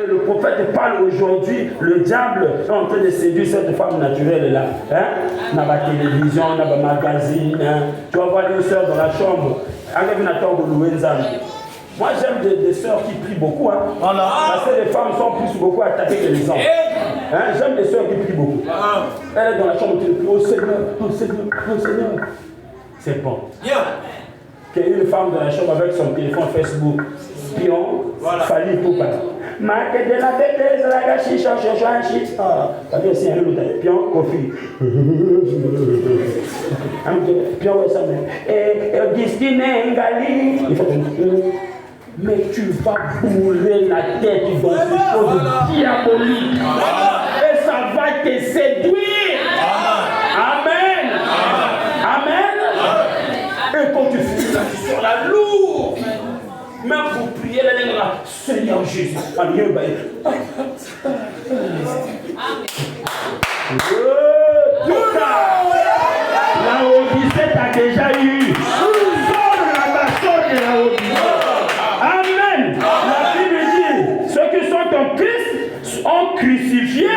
Et le prophète parle aujourd'hui, le diable est en train de séduire cette femme naturelle là. Hein? Dans la télévision, dans le magazine. Hein? Tu vas voir une soeur dans la chambre. Moi j'aime des sœurs qui prient beaucoup. Hein? Voilà. Parce que les femmes sont plus beaucoup attaquées que les hommes. Hein? J'aime les sœurs qui prient beaucoup. Elle est dans la chambre, elle prie, oh Seigneur, oh Seigneur, oh Seigneur. C'est bon. Qu'il y ait une femme dans la chambre avec son téléphone Facebook. Pion, Fali Poupa. Marque de la bêtise, la gâchis, change, change. Ah, parce que c'est un autre pion, Kofi. Pion, ouais, ça même. Et destiné, Ngali. Mais tu vas bourrer la tête dans ce chose diabolique. Et ça va te séduire. Amen. Amen. Et quand tu fais ça, tu seras lourd. Même pour prier la langue là, Seigneur Jésus, Amen. La Odyssée t'a déjà eu. Sors la bâton de la Odyssée. Amen. La Bible dit, ceux qui sont en Christ ont crucifié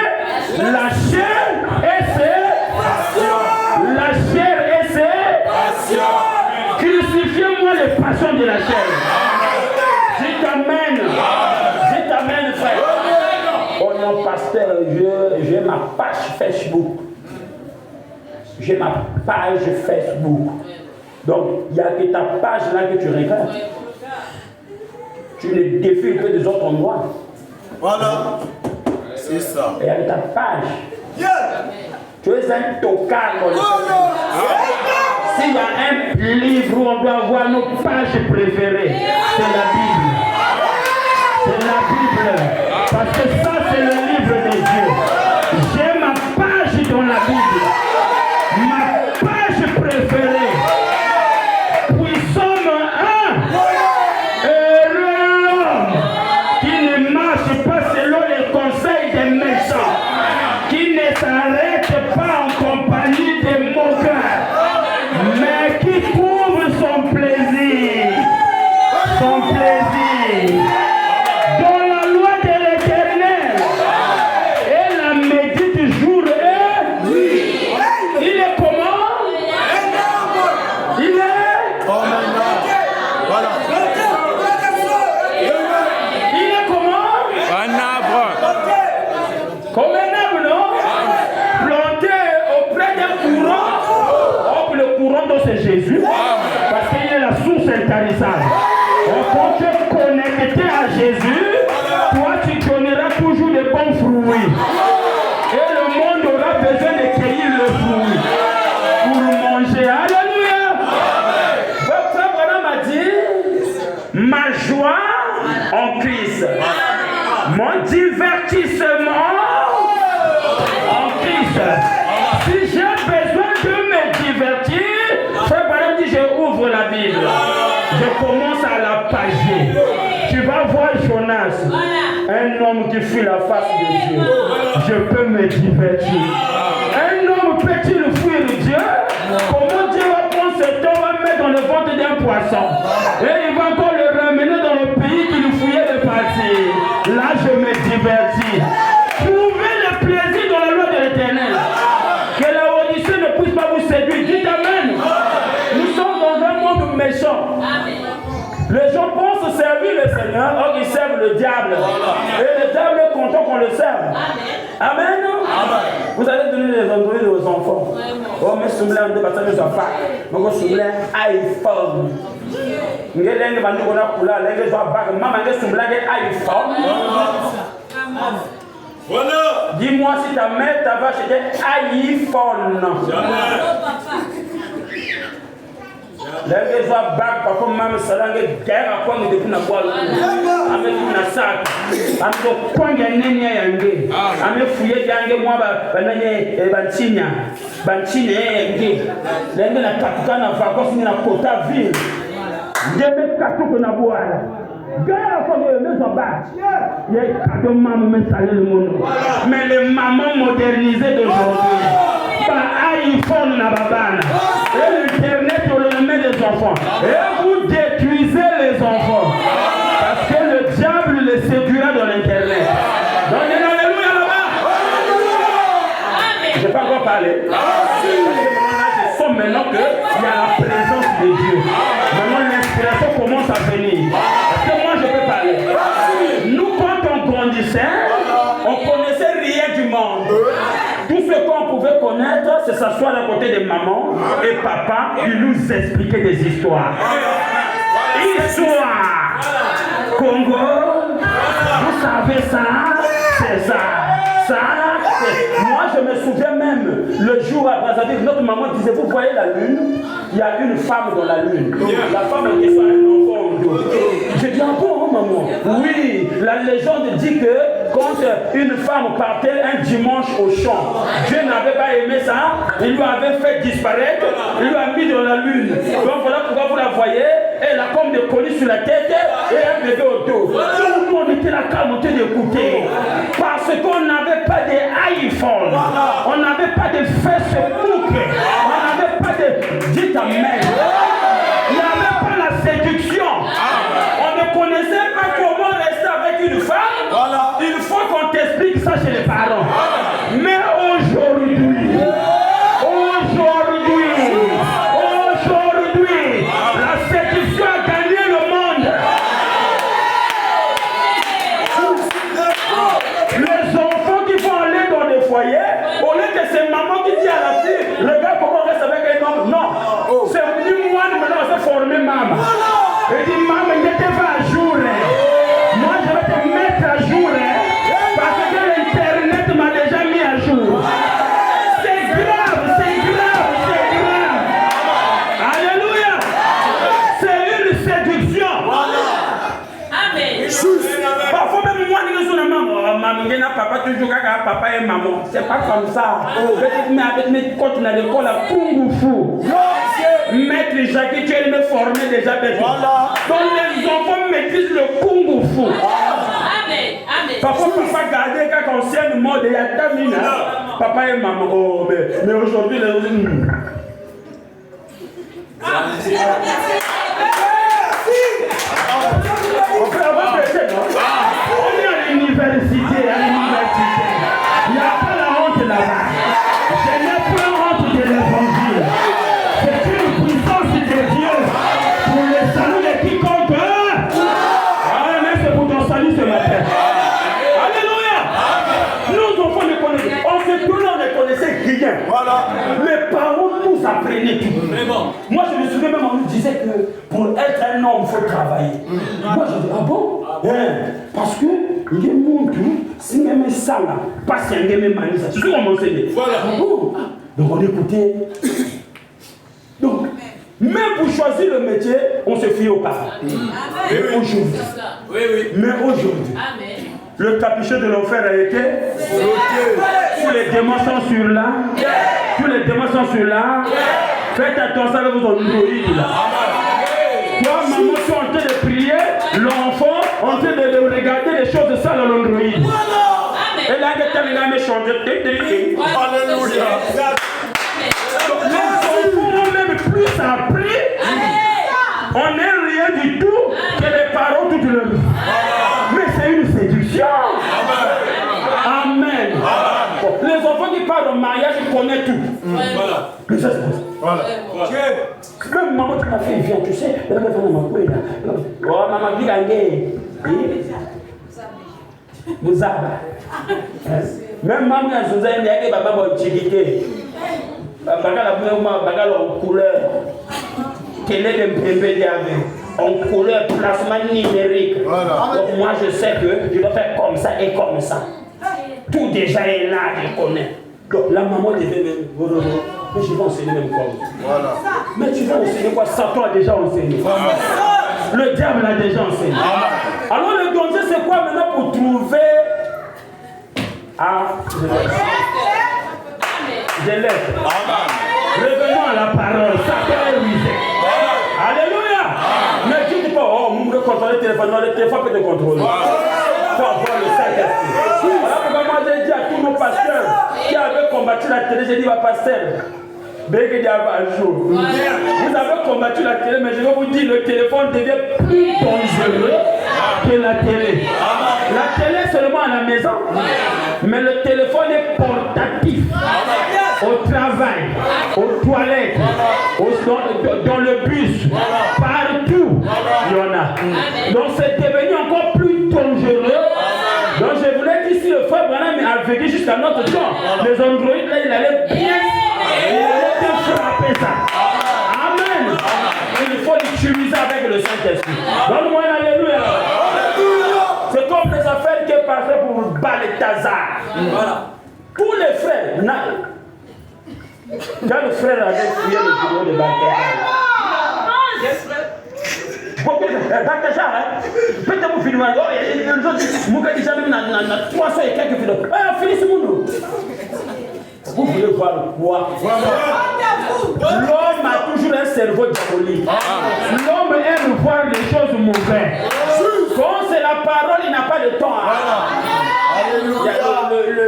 la chair et ses passions. La chair et ses passions. Crucifiez-moi les passions de la chair. Dites amen, frère. Oh non, pasteur, j'ai ma page Facebook. J'ai ma page Facebook. Donc, il n'y a que ta page là que tu regardes. Tu ne défiles que des autres endroits. Voilà. C'est ça. Et avec ta page. Tu es un tocard dans le S'il y a un livre où on doit avoir nos pages préférées, c'est la Bible. C'est la Bible. Parce que ça, c'est le livre de Dieu. J'ai ma page dans la Bible. Ma page préférée. Puis somme 1. Heureux l'homme qui ne marche pas selon les conseils des méchants, qui ne s'arrête pas en compagnie des moqueurs, mais qui trouve son plaisir. Son plaisir. Dans la loi de l'Éternel. Et la médite jour et nuit. Il est comment? Il est comme un arbre. Voilà. Il est comment? Un arbre. Comme un arbre, non? Planté auprès d'un courant. Oh, le courant dont c'est Jésus. Parce qu'il est la source intarissable. Quand tu es connecté à Jésus, toi tu donneras toujours de bons fruits. Et le monde aura besoin de cueillir le fruit pour manger. Alléluia. Votre frère m'a dit, ma joie en Christ, mon divertissement en Christ. Si j'ai besoin de me divertir, frère Branham dit, je ouvre la Bible. Je commence à la pager. Tu vas voir Jonas, un homme qui fuit la face de Dieu. Je peux me divertir. Un homme peut-il fuir Dieu? Comment Dieu va prendre cet homme, va mettre dans le ventre d'un poisson? Et il va encore le ramener dans le pays qu'il fouillait de partir. Là, je me divertis. Trouvez le plaisir dans la loi de l'Éternel. Que la Odyssée ne puisse pas vous séduire. Dites amen. Nous sommes dans un monde méchant. Les gens pensent servir le Seigneur, or ils servent le diable. Et le diable est content qu'on le serve. Amen. Vous allez donner les androïdes aux enfants. Oh, mais soumis un de bataille de pas. Donc soumis iPhone. Ngélé va nous connaître pour là, les gens back. Maman est soumis iPhone. Voilà. Dis-moi si ta mère va acheter iPhone. Les gens back par contre maman salange guerre à quoi nous depuis na quoi. Avec une sac. Avec quoi gagner yangue. Avec fouiller yangue moi ba nanye bantinya. Bantinya yangue. Lenge na katuka na vacances ni na kota ville. Ndebe katuko na boala. Gars, il faut les maisons bas. Il y a des mamans qui installent le monde. Mais les mamans modernisées d'aujourd'hui, par iPhone, et l'Internet sur les mains des enfants. Et vous détruisez les enfants. Parce que le diable les séduira dans l'Internet. connaître, c'est s'asseoir à côté de maman et papa et nous expliquer des histoires. Histoire. Congo, vous savez ça, c'est ça. Moi je me souviens même le jour à Brazzaville, notre maman disait, vous voyez la lune, il y a une femme dans la lune. La femme était sur un enfant au dos. J'ai dit, ah bon maman? Oui, la légende dit que quand une femme partait un dimanche au champ, Dieu n'avait pas aimé ça, il lui avait fait disparaître, il lui a mis dans la lune. Donc voilà pourquoi vous la voyez, elle a comme des colis sur la tête et un bébé au dos. Tout le monde était là calme, on était d'écouter. Parce qu'on n'avait pas d'iPhone, on n'avait pas de Facebook, on n'avait pas de... Dites amen. Il n'y avait pas la séduction. On ne connaissait pas comment rester avec une femme. Il faut qu'on t'explique ça chez les parents. Mais aujourd'hui, la séduction a gagné le monde. Les enfants qui vont aller dans des foyers, au lieu que c'est maman qui dit à la fille, regarde comment on reste avec un homme. Non, c'est venu moi maintenant, on s'est formé maman. Il dit maman, il n'était pas à jour. Moi je vais te mettre à jour. Parce que l'internet m'a déjà mis à jour. C'est grave. Alléluia. C'est une séduction. Amen. Parfois même moi, je suis maman, papa toujours papa et maman. C'est pas comme ça. Mais avec mes côtes dans l'école à Kung Fu. Maître Jackie, tu es me formé déjà. Donc les enfants maîtrisent le Kung Fu. Amen. Parfois, papa gardait quand on s'est mort de la tamine. Papa et maman. Oh, mais aujourd'hui, les on peut avoir des choses, non? On est à l'université, il n'y a pas la honte là-bas. Je n'ai pas honte de l'évangile. C'est une puissance de Dieu pour le salut de quiconque. Ah, mais c'est pour ton salut ce matin. Alléluia. Nos enfants ne connaissent. On se tourne, on ne connaissait rien. Voilà. Les parents nous apprenaient tout. Moi, je me souviens même, on nous disait que pour être un homme, il faut travailler. Moi, je dis, ah bon? Parce que il est montre, si même ça là, pas si un même manisa. C'est ce qu'on m'a enseigné. Voilà. Ah bon? Donc, on écoutait. Donc, même pour choisir le métier, on se fie aux parents. Mais aujourd'hui, mais aujourd'hui, le capuchon de l'enfer a été tous les démons sont sur là. Tous les démons sont sur là. Faites attention avec vos androïdes là. Toi, maman, tu es en train de prier, l'enfant en train de regarder les choses sales à l'androïde. Et là, il y a méchant. Alléluia. Les enfants ont même plus appris. On n'est rien du tout que les parents toute leur vie. Mais c'est une séduction. Amen. Les enfants qui parlent au mariage, ils connaissent tout. Voilà. Mais ça, c'est ça. Voilà. Même maman qui m'a fait, viens, tu sais, elle va faire maman. Oh, maman, dis gagner. Vous avez. Même maman, elle vous a dit que papa va chiquiter. Papa, la en couleur. Quelle est le bébé en couleur, placement numérique. Voilà. Donc moi, je sais que je dois faire comme ça et comme ça. Tout déjà est là, je connais. Donc la maman devait même. Mais je vais enseigner même quoi. Voilà. Mais tu vas enseigner quoi? Satan a déjà enseigné. Voilà. Le diable a déjà enseigné. Voilà. Alors le danger c'est quoi maintenant pour trouver. Ah, je laisse. Revenons à la parole. Satan est rusé. Alléluia. Mais tu ne dis pas, oh, on peut contrôler le téléphone. Non, le téléphone peut te contrôler. Il faut avoir le Saint-Esprit. Voilà pourquoi moi j'ai dit à tous nos pasteurs qui avaient combattu la télé, j'ai dit, ma pasteur, vous avez combattu la télé, mais je vais vous dire, le téléphone devient plus dangereux que la télé. La télé seulement à la maison, mais le téléphone est portatif. Au travail, aux toilettes, dans le bus, partout, il y en a. Donc c'est devenu encore plus dangereux. Donc je voulais qu'ici le frère Branham a vécu jusqu'à notre temps. Les androïdes là, il allait bien Saint-Esprit. Donne-moi un alléluia. C'est comme les affaires qui est passé pour Balthazar. Voilà. Tous les frères. Quand le frère avait fouillé le bureau de Balthazar. Balthazar, peut-être vous filmez. Les autres, moi, quand déjà même 300 et quelques films. Félix Mounou. Vous voulez voir quoi? L'homme a toujours un cerveau diabolique. L'homme aime voir les choses mauvaises. Quand c'est la parole, il n'a pas de temps. Il y a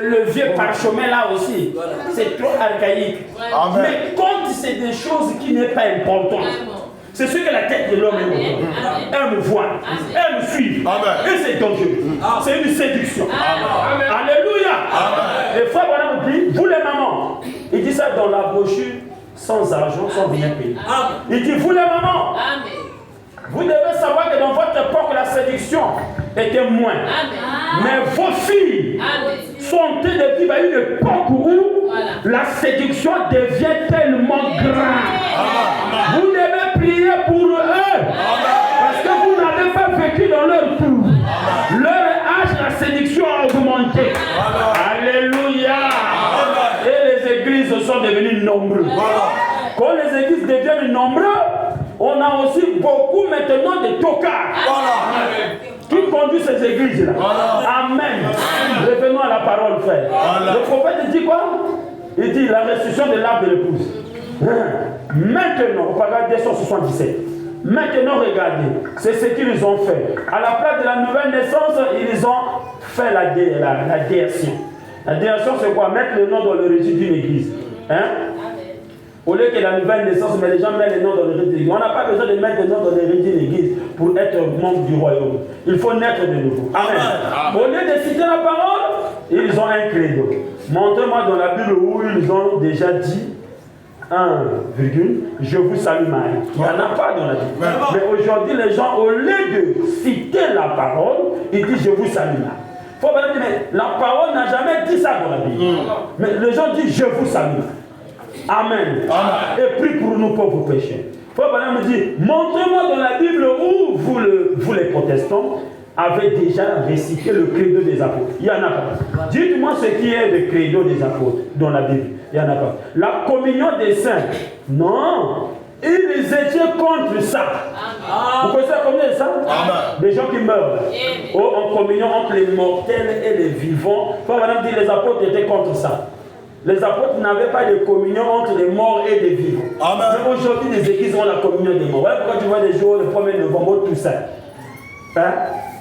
le vieux parchemin là aussi. C'est trop archaïque. Mais quand c'est des choses qui n'est pas importantes, c'est ce que la tête de l'homme aime voir, aime suivre. Et c'est dangereux. C'est une séduction. Alléluia. Et frère Branham dit, vous les mamans, il dit ça dans la brochure, sans argent, sans rien payer. Il dit, vous les mamans, vous devez savoir que dans votre époque, la séduction était moins. Mais vos filles sont en train de vivre à une époque où la séduction devient tellement grande. Vous devez prier pour eux. Parce que vous n'avez pas vécu dans leur tour. Leur âge, la séduction a augmenté. Alléluia. Et les églises sont devenues nombreuses. Quand les églises deviennent nombreuses, on a aussi beaucoup maintenant de tocards qui conduisent ces églises-là. Amen. Revenons à la parole, frère. Le prophète dit quoi? Il dit la restitution de l'arbre de l'épouse. Maintenant, au paragraphe 277. Maintenant, regardez, c'est ce qu'ils ont fait. À la place de la nouvelle naissance, ils ont fait la déertion. La déertion, c'est quoi? Mettre le nom dans le registre d'une église. Au lieu que la nouvelle naissance, mais les gens mettent le nom dans le registre de l'église. On n'a pas besoin de mettre le nom dans le registre de l'église pour être membre du royaume. Il faut naître de nouveau. Amen. Au lieu de citer la parole, ils ont un credo. Montrez-moi dans la Bible où ils ont déjà dit je vous salue Marie. Il n'y en a pas dans la Bible. Mais aujourd'hui, les gens, au lieu de citer la parole, ils disent je vous salue Marie. Faut pas dire, mais la parole n'a jamais dit ça dans la Bible. Mais les gens disent je vous salue Marie. Amen. Et prie pour nous pauvres pécheurs. Faut pas me dire, montrez-moi dans la Bible où vous les protestants avez déjà récité le credo des apôtres. Il n'y en a pas. Dites-moi ce qui est le credo des apôtres dans la Bible. Il n'y en a pas. La communion des saints. Non. Ils étaient contre ça. Vous connaissez la communion des saints? Des gens qui meurent. En communion entre les mortels et les vivants. Faut madame dire les apôtres étaient contre ça. Les apôtres n'avaient pas de communion entre les morts et les vivants. Mais aujourd'hui, les églises ont la communion des morts. Voilà pourquoi tu vois des jours, le 1er novembre, tout ça.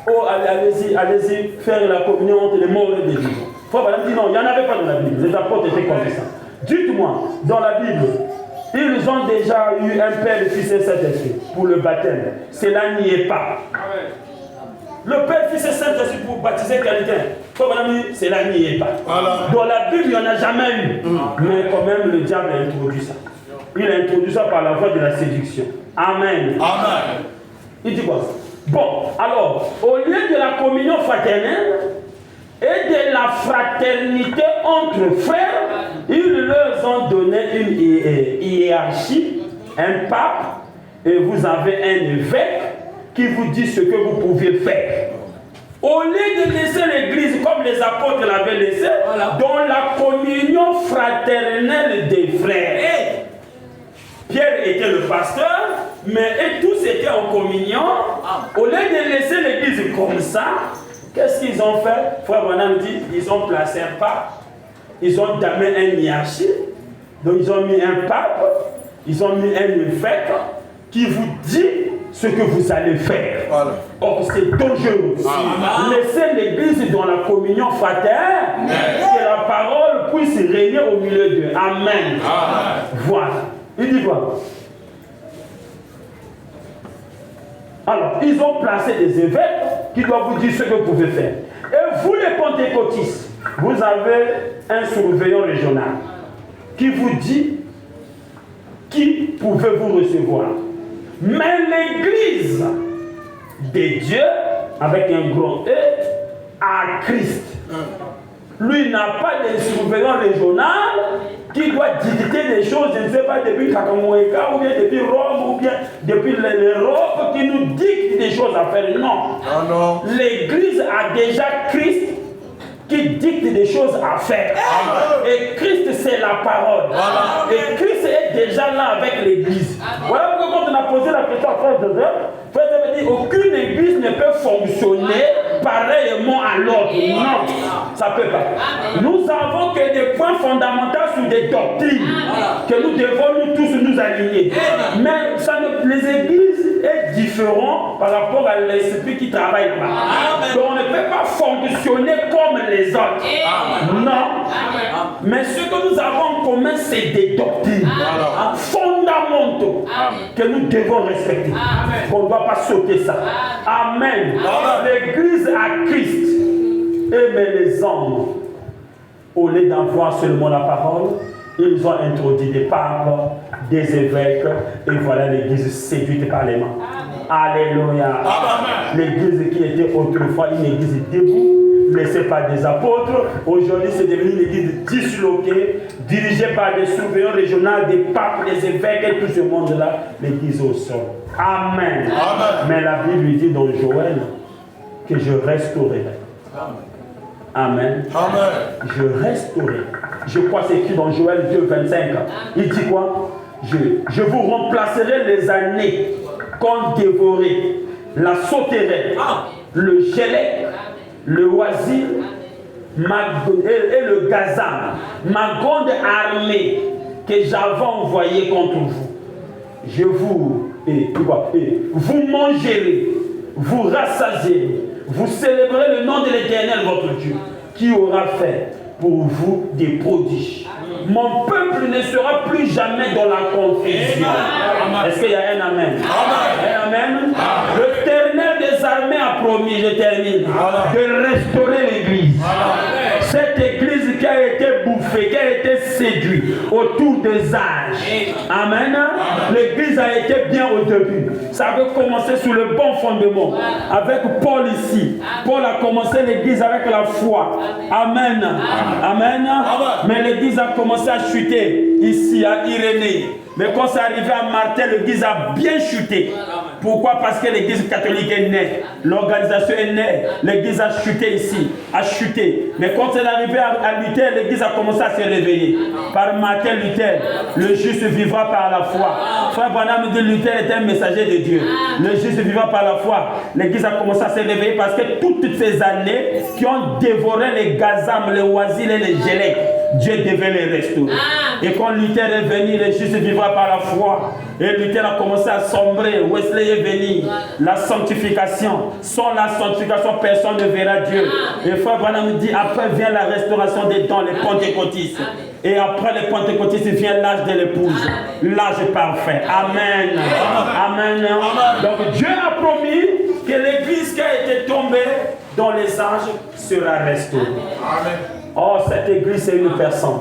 Allez-y faire la communion entre les morts et les vivants. Frère Madame dit non, il n'y en avait pas dans la Bible. Les apôtres étaient comme ça. Dites-moi, dans la Bible, ils ont déjà eu un Père, le Fils et le Saint-Esprit pour le baptême. Cela n'y est pas. Le Père, Fils et Saint-Esprit pour baptiser quelqu'un. Frère Madame dit, cela n'y est pas. Dans la Bible, il n'y en a jamais eu. Mais quand même, le diable a introduit ça. Il a introduit ça par la voie de la séduction. Amen. Il dit quoi? Bon, alors, au lieu de la communion fraternelle et de la fraternité entre frères, ils leur ont donné une hiérarchie, un pape, et vous avez un évêque qui vous dit ce que vous pouvez faire. Au lieu de laisser l'église comme les apôtres l'avaient laissé, dans la communion fraternelle des frères. Pierre était le pasteur, mais tous étaient en communion. Au lieu de laisser l'église comme ça, qu'est-ce qu'ils ont fait? Frère Branham dit, ils ont placé un pape, ils ont damé un hiérarchie, donc ils ont mis un pape, ils ont mis un évêque qui vous dit ce que vous allez faire. Or, c'est dangereux. Laissez l'église dans la communion fraternelle, que la parole puisse régner au milieu d'eux. Amen. Voilà. Il dit quoi? Alors, ils ont placé des évêques qui doivent vous dire ce que vous pouvez faire. Et vous, les pentecôtistes, vous avez un surveillant régional qui vous dit qui pouvez-vous recevoir. Mais l'église de Dieu, avec un grand E, à Christ. Lui n'a pas de surveillant régional, qui doit dicter des choses, je ne sais pas, depuis Kakamoueka, ou bien depuis Rome, ou bien depuis l'Europe, qui nous dicte des choses à faire. Non. Non. L'Église a déjà Christ qui dicte des choses à faire. Et Christ, c'est la parole. Et Christ est déjà là avec l'Église. Voilà pourquoi quand on a posé la question à Frère Joseph, Frère Joseph dit, aucune Église ne peut fonctionner pareillement à l'autre. Non, ça ne peut pas. Nous avons que des points fondamentaux sur des doctrines que nous devons nous tous nous aligner. Mais ça les églises est différent par rapport à l'esprit qui travaille là-bas. Donc on ne peut pas fonctionner comme les autres. Non. Mais ce que nous avons en commun, c'est des doctrines fondamentaux que nous devons respecter. On ne doit pas sauter ça. Amen. L'église a Christ. Aimez les hommes. Au lieu d'envoyer seulement la parole, ils ont introduit des papes, des évêques, et voilà l'église séduite par les mains. Alléluia. L'église qui était autrefois une église debout, laissée par des apôtres, aujourd'hui c'est devenu une église disloquée, dirigée par des surveillants régionaux, des papes, des évêques et tout ce monde-là, l'église au sol. Amen. Mais la Bible dit dans Joël que je restaurerai. Amen. Je restaurerai. Je crois que c'est écrit dans Joël 2, 25. Il dit quoi? Je vous remplacerai les années qu'on dévorait, la sauterelle, le gelé, le oisir et le gazan, ma grande armée que j'avais envoyée contre vous. Je vous mangerez, vous rassasierez, vous célébrerez le nom de l'Éternel votre Dieu, qui aura fait pour vous des prodiges. Mon peuple ne sera plus jamais dans la confusion. Est-ce qu'il y a un amen? Un amen. L'Éternel des armées a promis, je termine, de restaurer l'église. Cette église qui a été bouffée, qui a été séduite autour des âges. Amen. L'église a été bien au début. Ça avait commencé sur le bon fondement. Avec Paul ici. Paul a commencé l'église avec la foi. Amen. Amen. Mais l'église a commencé à chuter ici à Irénée. Mais quand c'est arrivé à Martin, l'église a bien chuté. Pourquoi? Parce que l'église catholique est née. L'organisation est née. L'église a chuté ici. A chuté. Mais quand c'est arrivé à Luther, l'église a commencé à se réveiller. Par Martin Luther, le juste vivra par la foi. Frère Branham dit Luther était un messager de Dieu. Le juste vivra par la foi. L'église a commencé à se réveiller parce que toutes ces années qui ont dévoré les gazam, les oisils et les gélèques, Dieu devait les restaurer. Et quand Luther est venu, le juste vivra par la foi. Et Luther a commencé à sombrer. Wesley est venu. La sanctification. Sans la sanctification, personne ne verra Dieu. Et Frère Branham dit, après vient la restauration des dons, les pentecôtistes. Et après les pentecôtistes, vient l'âge de l'épouse. L'âge parfait. Amen. Amen. Donc Dieu a promis que l'église qui a été tombée dans les âges sera restaurée. Amen. Oh, cette église, c'est une personne.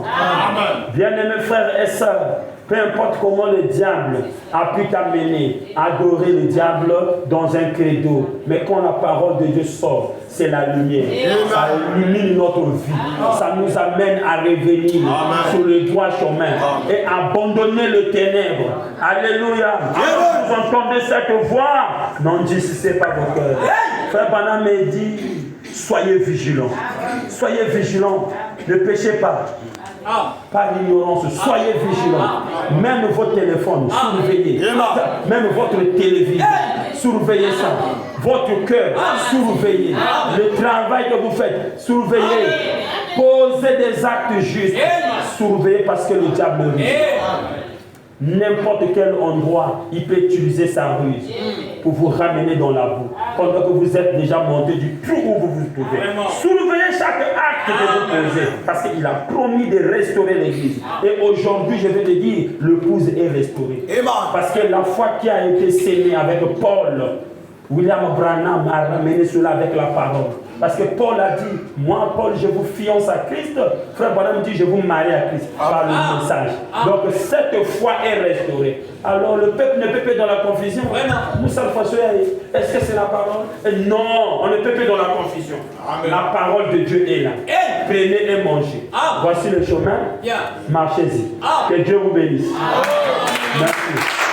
Bien-aimés frères et sœurs, peu importe comment le diable a pu t'amener à adorer le diable dans un credo, mais quand la parole de Dieu sort, c'est la lumière. Ça illumine notre vie. Ça nous amène à revenir sur le droit chemin et abandonner le ténèbre. Alléluia. Vous entendez cette voix? N'endurcissez pas vos cœurs. Frère Branham dit, soyez vigilants. Soyez vigilants. Ne péchez pas. Par l'ignorance, soyez vigilants. Même votre téléphone, surveillez. Même votre télévision, surveillez ça. Votre cœur, surveillez. Le travail que vous faites, surveillez. Posez des actes justes. Surveillez parce que le diable ruse. N'importe quel endroit, il peut utiliser sa ruse pour vous ramener dans la boue. Pendant que vous êtes déjà monté du trou où vous vous trouvez. Surveillez chaque acte que vous posez. Parce qu'il a promis de restaurer l'église. Et aujourd'hui, je vais te dire, l'épouse est restaurée. Parce que la foi qui a été sémée avec Paul, William Branham a ramené cela avec la parole. Parce que Paul a dit, moi Paul, je vous fiance à Christ. Frère Branham dit, je vous marie à Christ par le message. Donc cette foi est restaurée. Alors le peuple ne peut pas être dans la confusion. Moussa est-ce que c'est la parole? Non, on ne peut pas être dans la confusion. Amen. La parole de Dieu est là. Prenez et mangez. Voici le chemin. Yeah. Marchez-y. Que Dieu vous bénisse. Merci.